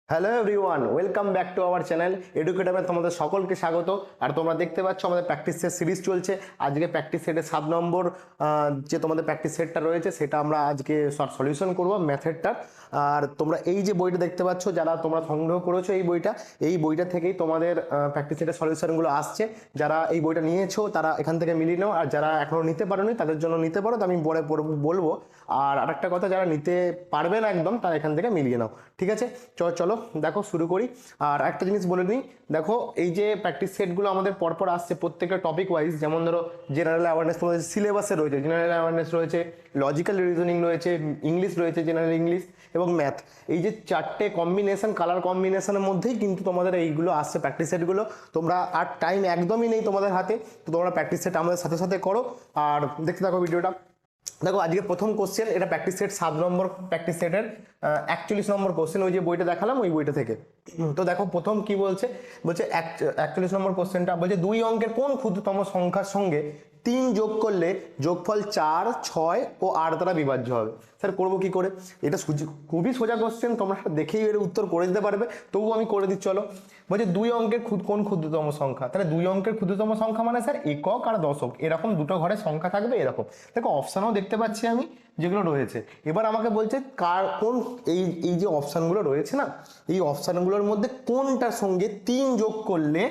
Hello everyone, welcome back to our channel এডুকেটামে তোমাদের সকলকে স্বাগত। আর তোমরা দেখতে পাচ্ছ আমাদের প্র্যাকটিস সেট সিরিজ চলছে। আজকে প্র্যাকটিস সেটের 7 নম্বর যে তোমাদের প্র্যাকটিস সেটটা রয়েছে সেটা আমরা আজকে শর্ট সলিউশন করব ম্যাথেরটার। আর তোমরা এই যে বইটা দেখতে পাচ্ছ, যারা তোমরা সংগ্রহ করেছো এই বইটা থেকেই তোমাদের প্র্যাকটিস সেটের সলিউশনগুলো আসছে। যারা এই বইটা নিয়েছো তারা এখান থেকে মিলিয়ে নাও, আর যারা এখনো নিতে পারোনি তাদের জন্য নিতে পারো, তো আমি পরে বলবো। আর আরেকটা কথা, যারা নিতে পারবে না একদম তারা এখান থেকে মিলিয়ে নাও, ঠিক আছে? চলো দেখো শুরু করি। আর একটা জিনিস বলে নিই, দেখো এই যে প্র্যাকটিস সেটগুলো আমাদের পরপর আসছে প্রত্যেকটা টপিক ওয়াইজ। যেমন ধরো জেনারেল অ্যাওয়ারনেস তোমাদের সিলেবাসে রয়েছে, জেনারেল অ্যাওয়ারনেস রয়েছে, লজিক্যাল রিজনিং রয়েছে, ইংলিশ রয়েছে, জেনারেল ইংলিশ এবং ম্যাথ। এই যে চারটে কম্বিনেশন, কালার কম্বিনেশনের মধ্যেই কিন্তু তোমাদের এইগুলো আসছে প্র্যাকটিস সেটগুলো। তোমরা আর টাইম একদমই নেই তোমাদের হাতে, তো তোমরা প্র্যাকটিস সেট আমাদের সাথে সাথে করো আর দেখতে থাকো ভিডিওটা। দেখো আজকে প্রথম কোশ্চেন, এটা প্র্যাকটিস সেট 7 নম্বর প্র্যাকটিস সেটের 41 নম্বর কোশ্চেন, ওই যে বইটা দেখালাম ওই বইটা থেকে। তো দেখো প্রথম কি বলছে, 41 নম্বর কোশ্চেনটা বলছে 2 অঙ্কের কোন ক্ষুদ্রতম সংখ্যার সঙ্গে 3 যোগ করলে যোগফল 4, 6 ও 8 দ্বারা বিভাজ্য হবে। স্যার করবো কি করে? এটা খুবই সোজা কোশ্চেন, তোমরা দেখেই এর উত্তর করে দিতে পারবে, তবুও আমি করে দিচ্ছি। চলো, বলছে 2 অঙ্কের কোন ক্ষুদ্রতম সংখ্যা। তাহলে 2 অঙ্কের ক্ষুদ্রতম সংখ্যা মানে স্যার একক আর দশক, এরকম দুটো ঘরে সংখ্যা থাকবে এরকম। দেখো অপশানও দেখতে পাচ্ছি আমি যেগুলো রয়েছে। এবার আমাকে বলছে কোন এই যে অপশানগুলো রয়েছে না, এই অপশানগুলোর মধ্যে কোনটার সঙ্গে 3 যোগ করলে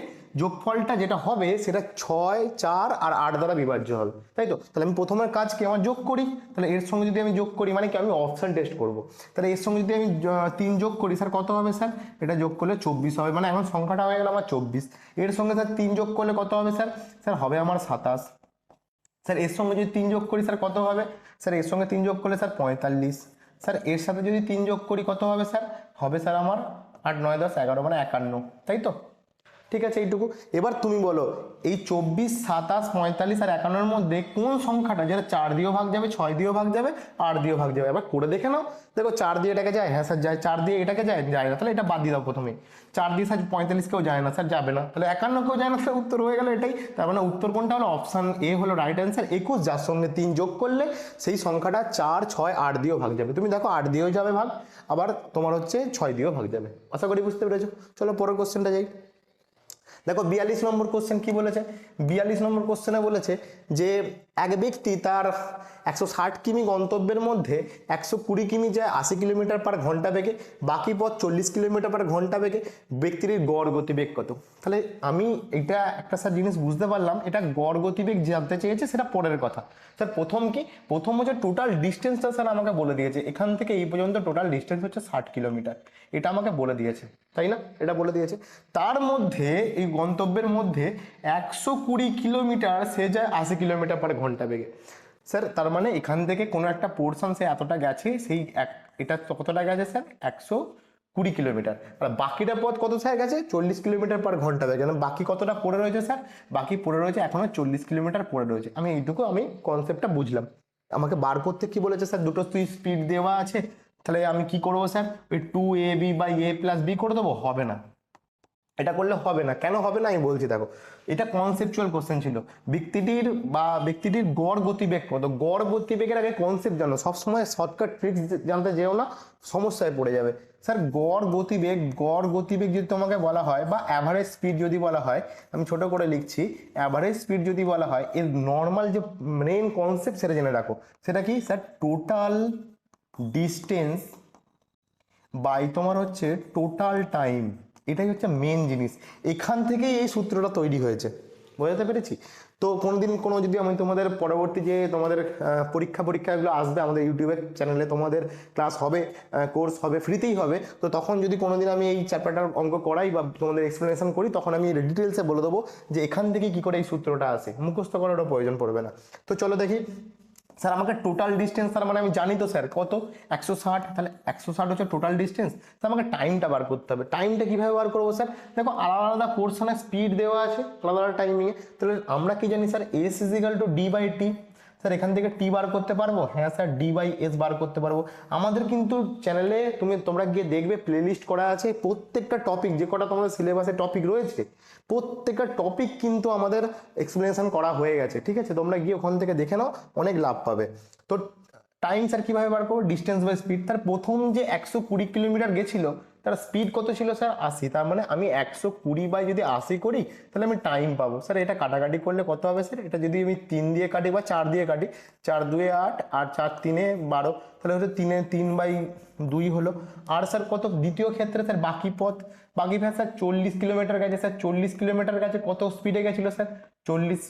যোগফলটা যেটা হবে সেটা 6, 4 আর 8 দ্বারা বিভাজ্য হবে, তাই তো? তাহলে আমি প্রথমের কাজ কি, আমার যোগ করি। তাহলে এর সঙ্গে যদি আমি যোগ করি মানে কি, আমি অপশান টেস্ট করব। তাহলে এর সঙ্গে যদি আমি 3 যোগ করি, স্যার কত হবে? স্যার এটা যোগ করলে 24 হবে, মানে এখন সংখ্যাটা হয়ে গেল আমার 24। এর সঙ্গে স্যার 3 যোগ করলে কত হবে? স্যার স্যার হবে আমার 27। স্যার এর সঙ্গে যদি 3 যোগ করি স্যার কত হবে? স্যার এর সঙ্গে 3 যোগ করলে স্যার 45। স্যার এর সাথে যদি 3 যোগ করি কত হবে? স্যার হবে স্যার আমার 8, 9, 10, 11 মানে 51, তাই তো? ঠিক আছে এইটুকু। এবার তুমি বলো এই 24, 27, 45 আর 51-এর মধ্যে কোন সংখ্যাটা যেটা 4 দিয়েও ভাগ যাবে, 6 দিয়েও ভাগ যাবে, 8 দিয়েও ভাগ যাবে? এবার করে দেখে নাও। দেখো 4 দিয়ে এটাকে যায়, হ্যাঁ স্যার যায়। 4 দিয়ে এটাকে যায় না, তাহলে এটা বাদ দিয়ে দাও প্রথমে। 4 দিয়ে স্যার 45 কেউ যায় না, স্যার যাবে না, তাহলে 51 কেউ যায় না, স্যার উত্তর হয়ে গেল এটাই। তার মানে উত্তর কোনটা হলো? অপশান এ হলো রাইট অ্যান্সার, 21, যার সঙ্গে 3 যোগ করলে সেই সংখ্যাটা 4, 6, 8 দিয়েও ভাগ যাবে। তুমি দেখো 8 দিয়েও যাবে ভাগ, আবার তোমার হচ্ছে 6 দিয়েও ভাগ যাবে। আশা করি বুঝতে পেরেছো। চলো পরের কোশ্চেনটা যাই। দেখো 42 নম্বর কোশ্চেন কি বলেছে। 42 নম্বর কোশ্চেনে বলেছে যে এক ব্যক্তি তার 160 কিমি গন্তব্যের মধ্যে 120 কিমি যায় 80 কিলোমিটার পার ঘন্টা বেগে, বাকি পথ 40 কিলোমিটার পার ঘন্টা বেগে, ব্যক্তির গড় গতিবেগ কত? তাহলে আমি এটা একটা স্যার জিনিস বুঝতে পারলাম, এটা গড় গতিবেগ জানতে চেয়েছে, সেটা পরের কথা। স্যার প্রথম হচ্ছে টোটাল ডিস্টেন্সটা স্যার আমাকে বলে দিয়েছে, এখান থেকে এই পর্যন্ত টোটাল ডিস্টেন্স হচ্ছে 60 কিলোমিটার, এটা আমাকে বলে দিয়েছে, তাই না? এটা বলে দিয়েছে। তার মধ্যে এই গন্তব্যের মধ্যে 120 কিলোমিটার সে যায় 80 কিলোমিটার পার ঘন্টা বেগে। স্যার তার মানে এখান থেকে কোনো একটা পোর্শন সে এতটা গেছে, এটা কতটা গেছে স্যার? 120 কিলোমিটার। আর বাকিটা পথ কত স্যার গেছে? 40 কিলোমিটার পার ঘন্টা বেগে। বাকি কতটা পড়ে রয়েছে স্যার? বাকি পড়ে রয়েছে এখনো 40 কিলোমিটার পড়ে রয়েছে। আমি কনসেপ্টটা বুঝলাম। আমাকে বার করতে কি বলেছে স্যার? দুটো স্পিড দেওয়া আছে, তাহলে আমি কি করবো স্যার? ওই 2ab/a+b করে দেবো? হবে না, এটা করলে হবে না। কেন হবে না আমি বলছি। দেখো এটা কনসেপচুয়াল কোশ্চেন ছিল। ব্যক্তিটির গড় গতিবেগ কত, গড় গতিবেগের আগে কনসেপ্ট জানো। সবসময় শর্টকাট ট্রিক্স জানতে যেও না, সমস্যায় পড়ে যাবে। স্যার গড় গতিবেগ যদি তোমাকে বলা হয়, বা অ্যাভারেজ স্পিড যদি বলা হয়, আমি ছোট করে লিখছি, অ্যাভারেজ স্পিড যদি বলা হয়, এর নর্মাল যে মেইন কনসেপ্ট সেটা জেনে রাখো। সেটা কি স্যার? টোটাল ডিস্টেন্স বাই তোমার হচ্ছে টোটাল টাইম, এটাই হচ্ছে মেন জিনিস। এখান থেকেই এই সূত্রটা তৈরি হয়েছে, বোঝাতে পেরেছি? তো যদি আমি তোমাদের পরবর্তী যে তোমাদের পরীক্ষাগুলো আসবে আমাদের ইউটিউবের চ্যানেলে, তোমাদের ক্লাস হবে, কোর্স হবে, ফ্রিতেই হবে। তো তখন যদি কোনোদিন আমি এই চ্যাপ্টারটার অঙ্ক করাই বা তোমাদের এক্সপ্লেনেশন করি, তখন আমি ডিটেলসে বলে দেবো যে এখান থেকে কি করে এই সূত্রটা আসে। মুখস্থ করারও প্রয়োজন পড়বে না। তো চলো দেখি। স্যার আমাকে টোটাল ডিস্টেন্স, তার মানে আমি জানি তো স্যার কত? 160। তাহলে 160 হচ্ছে টোটাল ডিস্টেন্স। তো আমাকে টাইমটা বার করতে হবে। টাইমটা কিভাবে বার করবো স্যার? দেখো আলাদা আলাদা পোর্শনের স্পিড দেওয়া আছে, আলাদা আলাদা টাইমিংয়ে। তাহলে আমরা কি জানি sir? S is equal to ডি/টি। স্যার এখান থেকে টি বার করতে পারবো? হ্যাঁ স্যার, ডি/এস বার করতে পারবো। আমাদের কিন্তু চ্যানেলে তোমরা গিয়ে দেখবে প্লেলিস্ট করা আছে, প্রত্যেকটা টপিক, যে কটা তোমাদের সিলেবাসে টপিক রয়েছে প্রত্যেকটা টপিক কিন্তু আমাদের এক্সপ্লেনেশন করা হয়ে গেছে, ঠিক আছে? তোমরা গিয়ে ওখান থেকে দেখে নাও, অনেক লাভ পাবে। তো টাইম স্যার কিভাবে বার করবো? Distance by speed. তার প্রথম যে 120 কিলোমিটার গেছিল, তার স্পিড কত ছিল স্যার 80, তার মানে আমি 120 বাই যদি 80 করি তাহলে আমি টাইম পাবো। স্যার এটা কাটাকাটি করলে কত হবে স্যার? এটা যদি আমি 3 দিয়ে কাটি বা 4 দিয়ে কাটি, 4 2 8 আর 4 3 12, তাহলে হচ্ছে 3/2 হলো। আর স্যার কত দ্বিতীয় ক্ষেত্রে স্যার বাকি পথ স্যার 40 কিলোমিটার গেছে। স্যার 40 কিলোমিটার গেছে কত স্পিডে গেছিলো স্যার? 40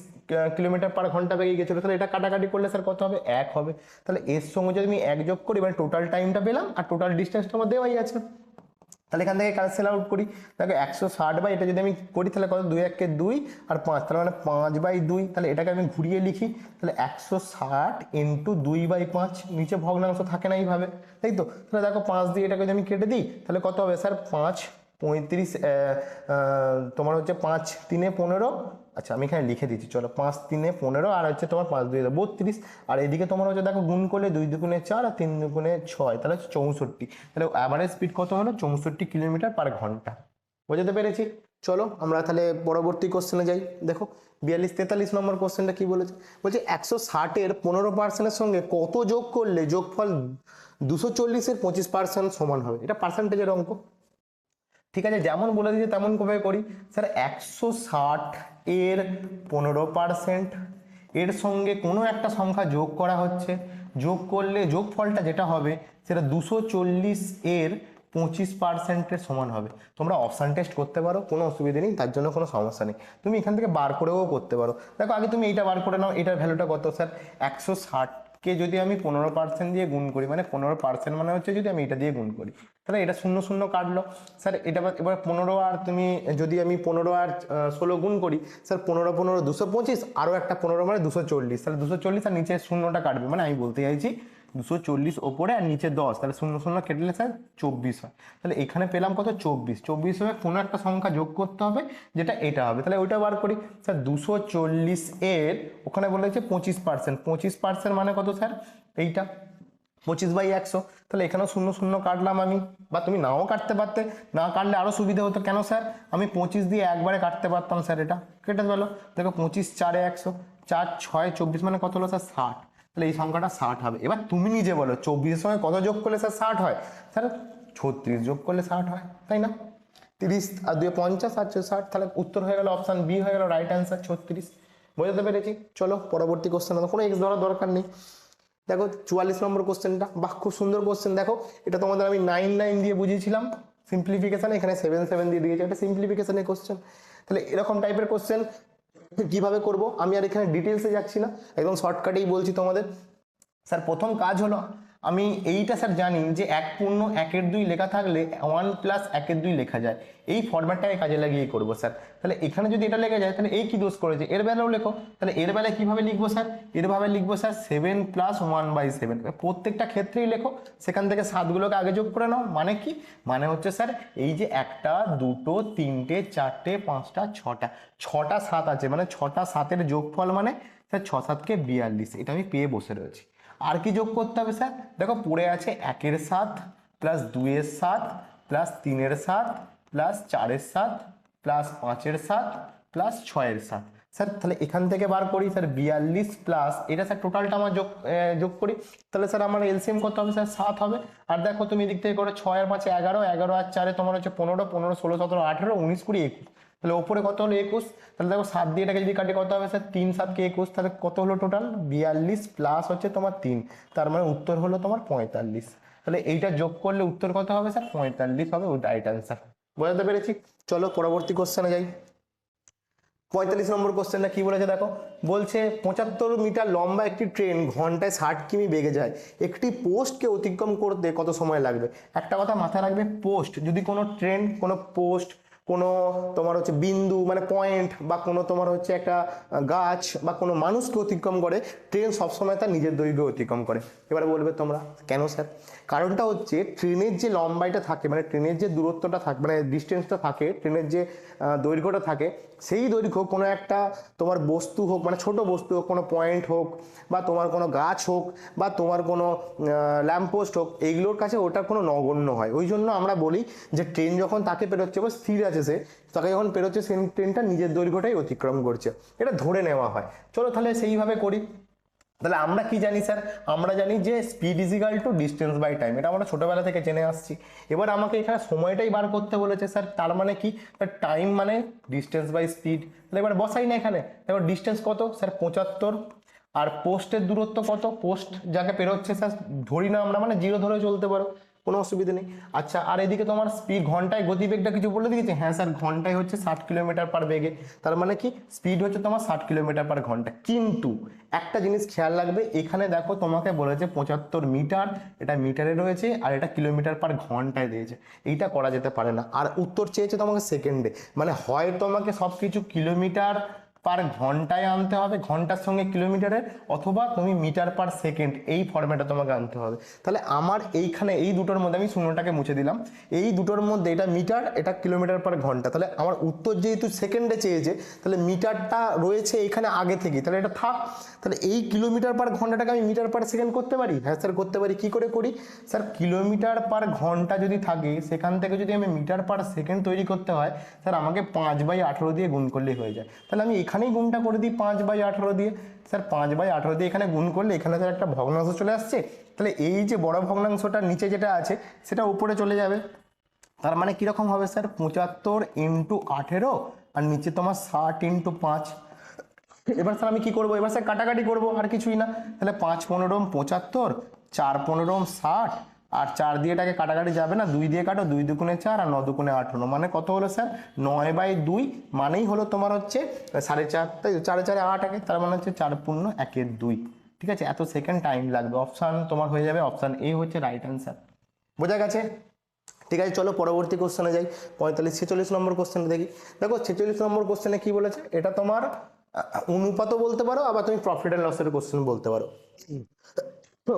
কিলোমিটার পার ঘন্টা বেগে গেছিলো। তাহলে এটা কাটাকাটি করলে স্যার কত হবে? 1 হবে। তাহলে এর সঙ্গে যদি আমি 1 যোগ করি মানে টোটাল টাইমটা পেলাম আর টোটাল ডিস্টেন্সটা আমার দেওয়াই আছে। তাহলে এখান থেকে ক্যান্সেল আউট করি, দেখো 160 বাই এটা যদি আমি করি তাহলে কত? 2 1 2 আর 5, তাহলে মানে 5/2। তাহলে এটাকে আমি ঘুরিয়ে লিখি, তাহলে 160 ইন্টু 2/5, নিচে ভগ্নাংশ থাকে না এইভাবে, তাই তো? তাহলে দেখো 5 দিয়ে এটাকে যদি আমি কেটে দিই তাহলে কত হবে স্যার? 5 35 তোমার হচ্ছে 5 3 15, আচ্ছা আমি এখানে লিখে দিচ্ছি, চলো 5 3 15 আর হচ্ছে তোমার 5 2 32, আর এদিকে তোমার হচ্ছে দেখো গুণ করলে 2 2 4 আর 3 2 6, তাহলে হচ্ছে 64। তাহলে অ্যাভারেজ স্পিড কত হলো? 64 কিলোমিটার পার ঘন্টা। বুঝতে পেরেছি? চলো আমরা তাহলে পরবর্তী কোশ্চেনে যাই। দেখো 42 43 নম্বর কোশ্চেনটা কি বলেছে? বলছে 160-এর 15%-এর সঙ্গে কত যোগ করলে যোগফল 240-এর 25% সমান হবে? এটা পার্সেন্টেজের অঙ্ক, ঠিক আছে? যেমন বলে দিয়েছে তেমন কবে করি স্যার? 160-এর 15%, এর সঙ্গে কোনো একটা সংখ্যা যোগ করা হচ্ছে, যোগ করলে যোগফলটা যেটা হবে সেটা 240-এর 25%-এর সমান হবে। তোমরা অপশান টেস্ট করতে পারো, কোনো অসুবিধা নেই, তার জন্য কোনো সমস্যা নেই। তুমি এখান থেকে বার করেও করতে পারো। দেখো আগে তুমি এইটা বার করে নাও, এটার ভ্যালুটা কত স্যার? 160-কে যদি আমি 15% দিয়ে গুণ করি, মানে 15% মানে হচ্ছে যদি আমি এটা দিয়ে গুণ করি, তাহলে এটা 0 0 কাটলো স্যার। এটা এবার 15 আর তুমি যদি আমি 15 আর 16 গুণ করি স্যার, 15 15 225, আরও একটা 15 মানে 240, তাহলে 240 আর নিচে শূন্যটা কাটবে, মানে আমি বলতে চাইছি 240 ওপরে আর নিচে 10, তাহলে 0 0 কেটে স্যার 24 হয়। তাহলে এখানে পেলাম কত? 24 হবে কোনো একটা সংখ্যা যোগ করতে হবে যেটা এটা হবে, তাহলে ওইটা বার করি স্যার। 240-এর ওখানে বলেছে 25%, 25% মানে কত স্যার? এইটা 25/100, তাহলে এখানেও 0 0 কাটলাম আমি, বা তুমি নাও কাটতে পারতে, না কাটলে আরও সুবিধা হতো। কেন স্যার? আমি 25 দিয়ে একবারে কাটতে পারতাম স্যার, এটা কেটে গেলো। দেখো 25 4 100, 4 6 24 মানে কত হলো স্যার? 60, তাহলে এই সংখ্যাটা 60 হবে। এবার তুমি নিজে বলো 24-এর সঙ্গে কত যোগ করলে স্যার 60 হয়? স্যার 36 যোগ করলে 60 হয়, তাই না? 30 আর 2 50 আর 60, তাহলে উত্তর হয়ে গেল অপশান বি হয়ে গেল রাইট অ্যান্সার 36। বুঝতে পেরেছি? চলো পরবর্তী কোশ্চেন, কোনো এক্স ধরার দরকার নেই। দেখো 44 নম্বর কোশ্চেনটা, বাহ খুব সুন্দর কোশ্চেন। দেখো এটা তোমাদের আমি 9 9 দিয়ে বুঝিয়েছিলাম সিম্পলিফিকেশন, এখানে 7 7 দিয়ে দিয়েছি, এটা সিম্পলিফিকেশনের কোশ্চেন। তাহলে এরকম টাইপের কোশ্চেন কিভাবে করব আমি আর এখানে ডিটেলসে যাচ্ছি না, একদম শর্টকাটেই বলছি তোমাদের। স্যার প্রথম কাজ হলো, আমি এইটা স্যার জানি যে 1 + 1/2 লেখা থাকলে 1 + 1/2 লেখা যায়, এই ফরম্যাটটাকে কাজে লাগিয়ে করবো স্যার। তাহলে এখানে যদি এটা লেগে যায় তাহলে এই কি দোষ করেছে? এর বেলাও লেখো, তাহলে এর বেলায় কিভাবে লিখবো স্যার? এর ভাবে লিখবো স্যার 7 + 1/7, প্রত্যেকটা ক্ষেত্রেই লেখো, সেখান থেকে 7গুলোকে আগে যোগ করে নাও। মানে কি? মানে হচ্ছে স্যার এই যে 1টা 2টো 3টে 4টে 5টা 6টা 6টা 7 আছে, মানে 6টা 7-এর যোগফল মানে স্যার 6 7 কে 42, এটা আমি পেয়ে বসে রয়েছি। আর কি যোগ করতে হবে স্যার? দেখো পড়ে আছে 1-এর 7 প্লাস 2-এর 7 প্লাস 3-এর 7 প্লাস 4-এর 7 প্লাস 5-এর 7 প্লাস 6-এর 7। স্যার তাহলে এখান থেকে বার করি স্যার 42 প্লাস এটা স্যার টোটালটা আমার যোগ করি, তাহলে স্যার আমার এলসিএম কত হবে স্যার? 7 হবে। আর দেখো তুমি এদিক থেকে করে 6 আর 5 11, 11 আর 4 তোমার হচ্ছে 15, 15 16 17 18 19 20 21, তাহলে ওপরে কত হলো? 21। তাহলে দেখো 7 দিয়ে এটাকে যদি কাটি কত হবে স্যার? 3 7 কে 21, তাহলে কত হলো টোটাল? 42 প্লাস হচ্ছে তোমার 3, তার মানে উত্তর হলো তোমার 45। তাহলে এইটা যোগ করলে উত্তর কত হবে স্যার? 45 হবে রাইট অ্যান্সার। বুঝতে পেরেছি? চলো পরবর্তী কোশ্চেনে যাই। 45 নম্বর কোশ্চেনটা কি বলেছে দেখো, বলছে 75 মিটার লম্বা একটি ট্রেন ঘন্টায় 60 কিমি বেগে যায়, একটি পোস্টকে অতিক্রম করতে কত সময় লাগবে? একটা কথা মাথায় রাখবে, পোস্ট যদি কোনো ট্রেন, কোনো পোস্ট, কোনো তোমার হচ্ছে বিন্দু মানে পয়েন্ট, বা কোনো তোমার হচ্ছে একটা গাছ বা কোনো মানুষকে অতিক্রম করে, ট্রেন সবসময় তার নিজের দৈর্ঘ্য অতিক্রম করে। এবারে বলবে তোমরা কেন স্যার? কারণটা হচ্ছে ট্রেনের যে লম্বাইটা থাকে, মানে ট্রেনের যে দূরত্বটা থাকে, মানে ডিস্টেন্সটা থাকে, ট্রেনের যে দৈর্ঘ্যটা থাকে, সেই দৈর্ঘ্য কোনো একটা তোমার বস্তু হোক, মানে ছোট বস্তু হোক, কোনো পয়েন্ট হোক, বা তোমার কোনো গাছ হোক, বা তোমার কোনো ল্যাম্পপোস্ট হোক, এইগুলোর কাছে ওটা কোনো নগণ্য হয়। ওই জন্য আমরা বলি যে ট্রেন যখন তাকে পেরোচ্ছে বা স্থির আছে সে, তাকে যখন পেরোচ্ছে সেই ট্রেনটা নিজের দৈর্ঘ্যটাই অতিক্রম করছে, এটা ধরে নেওয়া হয়। চলো তাহলে সেইভাবে করি। তাহলে আমরা কি জানি স্যার, আমরা জানি যে speed is equal to distance by time, এটা আমরা ছোটবেলা থেকে জেনে আসছি। এবার আমাকে এখানে সময়টাই বার করতে বলেছে স্যার, তার মানে কি, টাইম মানে ডিস্টেন্স বাই স্পিড। তাহলে এবার বসাই না এখানে, এবার ডিস্টেন্স কত স্যার 75, আর পোস্টের দূরত্ব কত, পোস্ট যাকে পেরোচ্ছে স্যার ধরি না আমরা, মানে 0 ধরে চলতে পারো, কোনো অসুবিধা নেই। আচ্ছা, আর এদিকে তোমার স্পিড ঘন্টায় গতিবেগটা কিছু বলে দিয়েছে, হ্যাঁ স্যার ঘন্টায় হচ্ছে 60 কিলোমিটার পার বেগে, তার মানে কি স্পিড হচ্ছে তোমার 60 কিলোমিটার পার ঘন্টা। কিন্তু একটা জিনিস খেয়াল রাখবে, এখানে দেখো তোমাকে বলেছে 75 মিটার, এটা মিটারে রয়েছে, আর এটা কিলোমিটার পার ঘন্টায় দিয়েছে, এইটা করা যেতে পারে না। আর উত্তর চেয়েছে তোমাকে সেকেন্ডে, মানে হয় তোমাকে সব কিছু কিলোমিটার পার ঘন্টায় আনতে হবে, ঘন্টার সঙ্গে কিলোমিটারের, অথবা তুমি মিটার পার সেকেন্ড, এই ফর্মেটটা তোমাকে আনতে হবে। তাহলে আমার এইখানে এই দুটোর মধ্যে আমি শূন্যটাকে মুছে দিলাম, এই দুটোর মধ্যে এটা মিটার, এটা কিলোমিটার পার ঘন্টা, তাহলে আমার উত্তর যেহেতু সেকেন্ডে চেয়েছে, তাহলে মিটারটা রয়েছে এখানে আগে থেকে, তাহলে এটা থাক। তাহলে এই কিলোমিটার পার ঘন্টাটাকে আমি মিটার পার সেকেন্ড করতে পারি, হ্যাঁ স্যার করতে পারি। কি করে করি স্যার, কিলোমিটার পার ঘন্টা যদি থাকে, সেখান থেকে যদি আমি মিটার পার সেকেন্ড তৈরি করতে হয়, স্যার আমাকে 5/18 দিয়ে গুণ করলেই হয়ে যায়। তাহলে আমি এখানেই গুণটা করে দিই 5/18 দিয়ে, স্যার 5/18 দিয়ে এখানে গুণ করলে এখানে স্যার একটা ভগ্নাংশ চলে আসছে, তাহলে এই যে বড় ভগ্নাংশটা নিচে যেটা আছে সেটা উপরে চলে যাবে। তার মানে কিরকম হবে স্যার, 75 × 18, আর নিচে তোমার 60 × 5। এবার স্যার আমি কি করবো, এবার স্যার কাটাকাটি করবো, আর কিছুই না। তাহলে 5×15 = 75, 4×15 = 60, আর 4 দিয়ে এটাকে কাটাকাটি যাবে না, 2 দিয়ে কাটো, 2 দুগুণে 4 আর 9 দুগুণে 18, মানে কত হলো স্যার 9/2, মানেই হলো তোমার হচ্ছে 4.5, তাই 4 8 আগে, তার মানে হচ্ছে 4 × 1 = 2। ঠিক আছে, এত সেকেন্ড টাইম লাগবে। অপশান তোমার হয়ে যাবে, অপশান এ হচ্ছে রাইট অ্যান্সার। বোঝা গেছে? ঠিক আছে, চলো পরবর্তী কোশ্চেনে যাই। 46 নম্বর কোশ্চেনে দেখি। দেখো 46 নম্বর কোশ্চেনে কি বলেছে, এটা তোমার অনুপাতও বলতে পারো, আবার তুমি প্রফিট অ্যান্ড লসের কোশ্চেন বলতে পারো।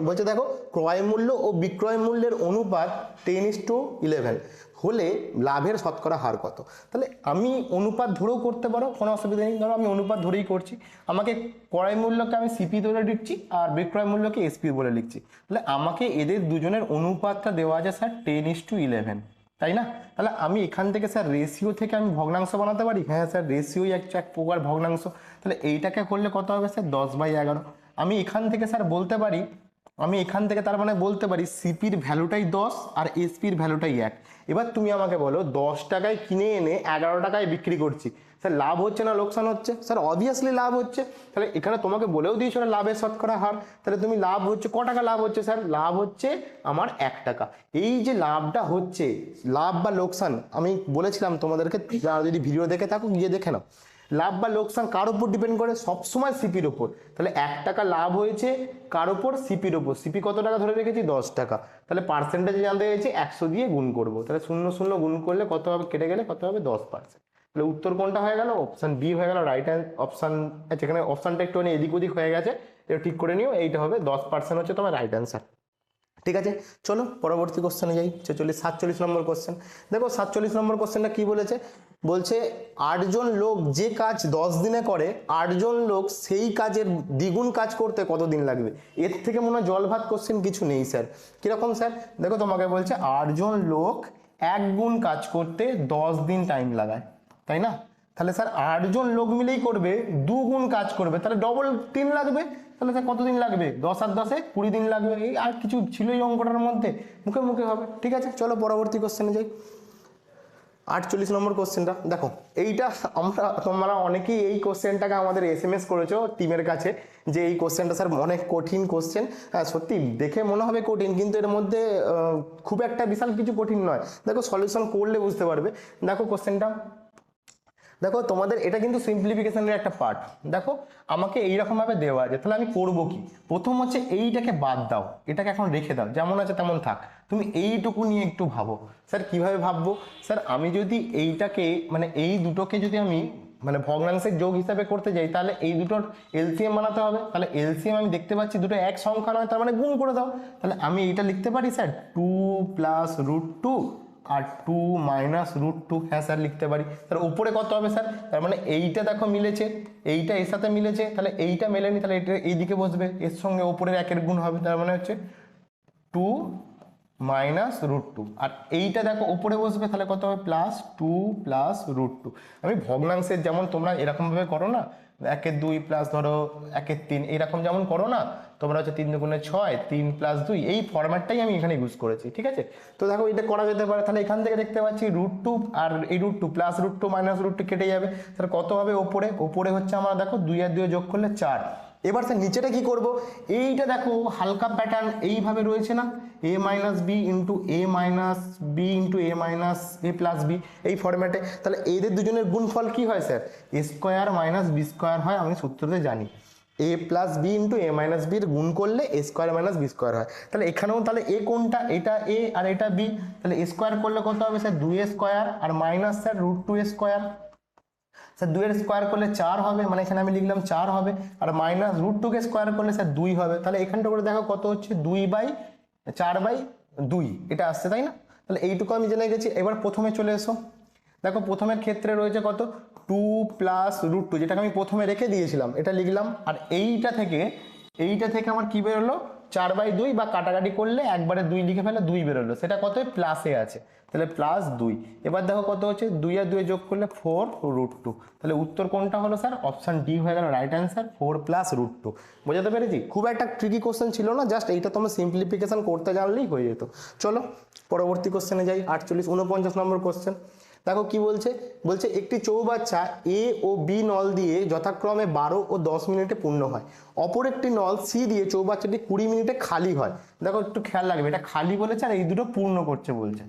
বলছে দেখো, ক্রয় মূল্য ও বিক্রয় মূল্যের অনুপাত 10:11 হলে লাভের শতকরা হার কত। তাহলে আমি অনুপাত ধরেও করতে পারো, কোনো অসুবিধা নেই, ধরো আমি অনুপাত ধরেই করছি, আমাকে ক্রয় মূল্যকে আমি সিপি ধরে লিখছি আর বিক্রয় মূল্যকে এসপি বলে লিখছি। তাহলে আমাকে এদের দুজনের অনুপাতটা দেওয়া আছে স্যার 10:11, তাই না? তাহলে আমি এখান থেকে স্যার রেশিও থেকে আমি ভগ্নাংশ বানাতে পারি, হ্যাঁ স্যার রেশিওই এক প্রকার ভগ্নাংশ। তাহলে এইটাকে করলে কত হবে স্যার 10/11। আমি এখান থেকে স্যার বলতে পারি, আমি এখান থেকে তার মানে বলতে পারি সিপির ভ্যালুটাই 10 আর এসপির ভ্যালুটাই 1। এবার তুমি আমাকে বলো 10 টাকায় কিনে এনে 11 টাকায় বিক্রি করছি, স্যার লাভ হচ্ছে না লোকসান হচ্ছে? স্যার অবভিয়াসলি লাভ হচ্ছে। তাহলে এখানে তোমাকে বলেও দিয়েছো না লাভের শতকরা হার, তাহলে তুমি লাভ হচ্ছে ক টাকা লাভ হচ্ছে স্যার, লাভ হচ্ছে আমার 1 টাকা। এই যে লাভটা হচ্ছে, লাভ বা লোকসান আমি বলেছিলাম তোমাদেরকে, যারা যদি ভিডিও দেখে থাকো গিয়ে দেখে নাও, লাভ বা লোকসান কার উপর ডিপেন্ড করে, সবসময় সিপির উপর। তাহলে 1 টাকা লাভ হয়েছে কার উপর, সিপির উপর। সিপি কত টাকা ধরে রেখেছি 10 টাকা, তাহলে পার্সেন্টেজ জানতে চাইছি 100 দিয়ে গুণ করবো, তাহলে 0 0 গুণ করলে কত হবে, কেটে গেলে কত হবে 10%। তাহলে উত্তর কোনটা হয়ে গেল, অপশন বি হয়ে গেল রাইট অপশন। যেখানে অপশনটা একটু এদিক ওদিক হয়ে গেছে, এটা ঠিক করে নিও, এইটা হবে 10% হচ্ছে তোমার রাইট অ্যান্সার। ঠিক আছে, চলো পরবর্তী কোশ্চেনে যাই। 47 নম্বর কোশ্চেন। দেখো 47 নম্বর কোশ্চেনটা কি বলেছে, বলছে 8 জন লোক যে কাজ 10 দিনে করে, 8 জন লোক সেই কাজের দ্বিগুণ কাজ করতে কত দিন লাগবে। এর থেকে মনে হয় জল ভাত কোশ্চেন কিছু নেই স্যার। কিরকম স্যার, দেখো তোমাকে বলছে 8 জন লোক 1 গুণ কাজ করতে 10 দিন টাইম লাগায়, তাই না? তাহলে স্যার 8 জন লোক মিলেই করবে, 2 গুণ কাজ করবে, তাহলে ডবল 3 লাগবে। তাহলে স্যার কতদিন লাগবে, 10 আর 10 20 দিন লাগবে। এই আর কিছু ছিল এই অঙ্কটার মধ্যে, মুখে মুখে হবে। ঠিক আছে, চলো পরবর্তী কোশ্চেনে যাই। 48 নম্বর কোশ্চেনটা দেখো, এইটা তোমরা অনেকেই এই কোশ্চেনটাকে আমাদের SMS করেছো টিমের কাছে, যে এই কোশ্চেনটা স্যার অনেক কঠিন কোশ্চেন। হ্যাঁ সত্যি দেখে মনে হবে কঠিন, কিন্তু এর মধ্যে খুব একটা বিশাল কিছু কঠিন নয়। দেখো সলিউশন করলে বুঝতে পারবে। দেখো কোশ্চেনটা, দেখো তোমাদের এটা কিন্তু সিম্পলিফিকেশনের একটা পার্ট। দেখো আমাকে এইরকম ভাবে দেওয়া আছে, তাহলে আমি করব কি, প্রথম হচ্ছে এইটাকে বাদ দাও, এটাকে এখন রেখে দাও, যেমন আছে তেমন থাক। তুমি এইটুকু নিয়ে একটু ভাবো, স্যার কিভাবে ভাববো। স্যার আমি যদি এইটাকে মানে এই দুটোকে যদি আমি মানে ভগ্নাংশের যোগ হিসাবে করতে যাই, তাহলে এই দুটোর এলসিএম বানাতে হবে। তাহলে এলসিএম আমি দেখতে পাচ্ছি দুটো এক সংখ্যা নয়, তার মানে গুণ করে দাও। তাহলে আমি এইটা লিখতে পারি স্যার 2 + √2 আর 2 - √2। হ্যাঁ স্যার লিখতে পারি। তার উপরে কত হবে স্যার, তার মানে এইটা দেখো মিলেছে, এইটা এর সাথে মিলেছে, তাহলে এইটা মেলেনি, তাহলে এটা এইদিকে বসবে, এর সঙ্গে উপরের একের গুণ হবে, তার মানে হচ্ছে 2 - √2। আর এইটা দেখো উপরে বসবে, তাহলে কত হবে +2 + √2। আমি ভগ্নাংশের যেমন তোমরা এরকম ভাবে করো না, 1 এর 2 প্লাস ধরো 1 এর 3 এইরকম যেমন করো না তোমরা, হচ্ছে 3 দুগুণে 6, 3 প্লাস 2, এই ফরম্যাটটাই আমি এখানে ইউজ করেছি, ঠিক আছে। তো দেখো এটা করা যেতে পারে। তাহলে এখান থেকে দেখতে পাচ্ছি √2 আর এই √2 প্লাস √2 মাইনাস √2 কেটে যাবে, তাহলে কত হবে ওপরে হচ্ছে আমরা দেখো 2 আর 2 যোগ করলে 4। এবার স্যার নিচেটা কি করব, এইটা দেখো হালকা প্যাটার্ন এইভাবে রয়েছে না, a minus B into A minus B into A minus A plus B, এই ফরম্যাটে। তাহলে এদের দুজনের গুণফল কি হয় sir, A square minus B square হয়, আমি সূত্রতে জানি A plus B into A minus বির গুণ করলে A square minus B square হয়। তাহলে এখানেও তাহলে এ কোনটা, এটা এ আর এটা বি, তাহলে এ স্কোয়ার করলে কত হবে স্যার 2a স্কোয়ার আর minus sir √2a square, sir 2 এর স্কোয়ার করলে 4 হবে, মানে এখানে আমি লিখলাম 4 হবে, আর মাইনাস √2 কে স্কোয়ার করলে স্যার 2 হবে। তাহলে এখানটা করে দেখো কত হচ্ছে 2/4/2 এটা আসছে, তাই না। তাহলে এইটুকু আমি জেনে গেছি। এবার প্রথমে চলে এসো, দেখো প্রথমের ক্ষেত্রে রয়েছে কত 2 প্লাস √2, যেটাকে আমি প্রথমে রেখে দিয়েছিলাম এটা লিখলাম, আর এইটা থেকে আমার কি বেরোলো 4/2, বা কাটাকাটি করলে একবারে 2 লিখে ফেলে 2 বেরোলো, সেটা কত প্লাসে আছে, তাহলে +2। এবার দেখো কত হচ্ছে 2 আর 2 যোগ করলে 4√2, তাহলে উত্তর কোনটা হলো স্যার, অপশন ডি হয়ে গেল রাইট অ্যান্সার, 4 + √2। বোঝাতে পেরেছি, খুব একটা ট্রিকি কোশ্চেন ছিল না, জাস্ট এইটা তোমরা সিম্পলিফিকেশন করতে জানলেই হয়ে যেত। চলো পরবর্তী কোশ্চেনে যাই, 49 নম্বর কোশ্চেন। দেখো কি বলছে, একটি চৌবাচ্চা এ ও বি নল দিয়ে যথাক্রমে 12 ও 10 মিনিটে পূর্ণ হয়, অপর একটি নল সি দিয়ে চৌবাচ্চাটি 20 মিনিটে খালি হয়। দেখো একটু খেয়াল লাগবে, এটা খালি বলেছে আর এই দুটো পূর্ণ করছে বলছে,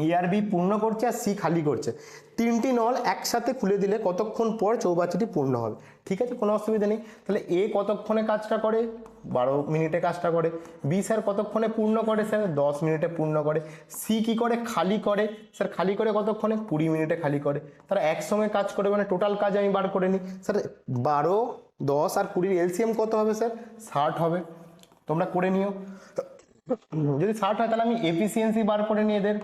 এ আর বি পূর্ণ করছে আর সি খালি করছে। 3টি নল একসাথে খুলে দিলে কতক্ষণ পর চৌবাচ্চাটি পূর্ণ হবে, ঠিক আছে, কোনো অসুবিধা নেই। তাহলে এ কতক্ষণে কাজটা করে, 12 মিনিটে কাজটা করে। বি স্যার কতক্ষণে পূর্ণ করে, স্যার 10 মিনিটে পূর্ণ করে। সি কি করে, খালি করে, স্যার খালি করে কতক্ষণে, 20 মিনিটে খালি করে। তারা একসঙ্গে কাজ করে, মানে টোটাল কাজ আমি বার করে নিই, স্যার 12, 10 আর 20 এলসিএম কত হবে স্যার, 60 হবে। তোমরা করে নিও, যদি 60 হয় তাহলে আমি এফিসিয়েন্সি বার করে নিই এদের,